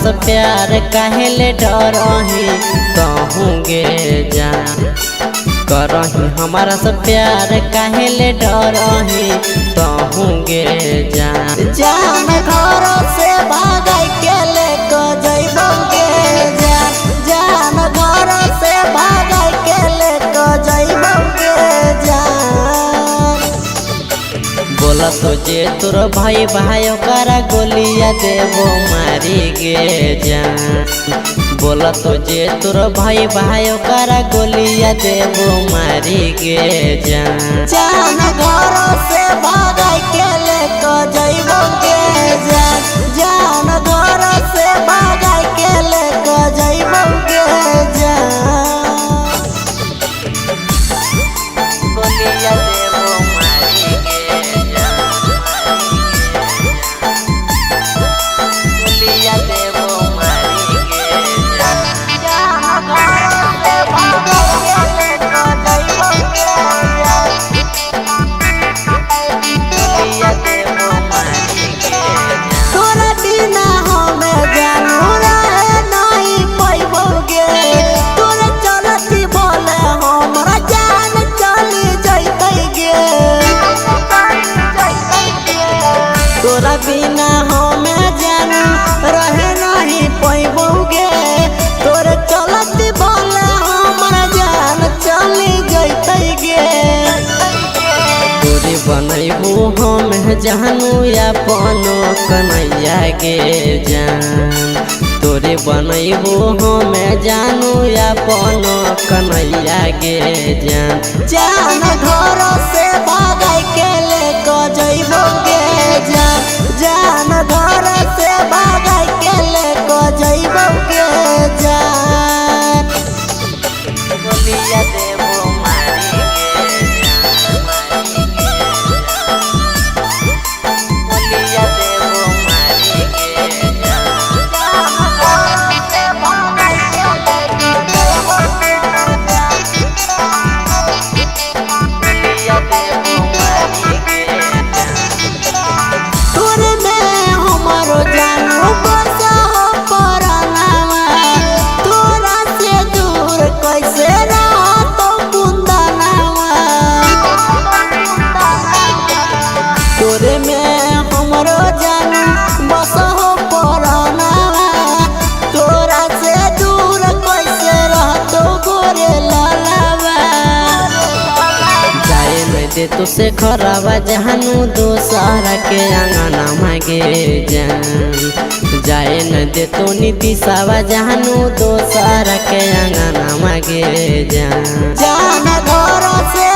से प्यार काहेले डरही कहूँगे जान करही हमारा से प्यार काहेले डरही कहूँगे जान जान घर से भागै के लेके जइबोगे जान घर से भागै के लेके जइबोगे जान। बोला तो जे तोर भाई भाई ओकरा गोलिया देबो मारी गे जान बोला तो जे तोर भाई भाई ओकरा गोलिया देबो मारी गे जान जान घर से भागै के लेके जइबोगे जान घर से भागै के लेके जइबोगे जान। गोलिया देबो मारी गे गोलिया देबो मारी गे जान घर से भागै के लेके जइबोगे गोलिया देबो मारी गे तोरा बिना हमें जानू रहे नहीं पैबोगे तोरा चलती बोले हमरा जान चली जइतै गे तोरा बिना हमें जानू रहे नहीं पैबोगे तोरा चलती बोले हमरा जान चली जइतै गे। तोरे बनैबू हम जानू अपनो कन्हैया गे जान तोरे बनैबू हम जानू अपनो कन्हैया गे जान जान घर से भागै के लेके जइबोगे जान घर से भागै के लेके जइबोगे जान। गोलिया देबो मारी गोलिया देबो मारी गे गोलिया देबो मारी गे तोरे में हमरो जानू बसा परनावा तोरा से दूर कैसे रहतो कुंदनावा तोरे में हमरो जानू बसा परनावा तोरा से दूर कैसे रहतो गोरे लालावा। जाए नहीं दे तो से खराबा जानू दोसारा के आंगना मांगे जान जाए न दे तो नीतीशावा जानू दोसारा के आंगना मांगे जान जान घर से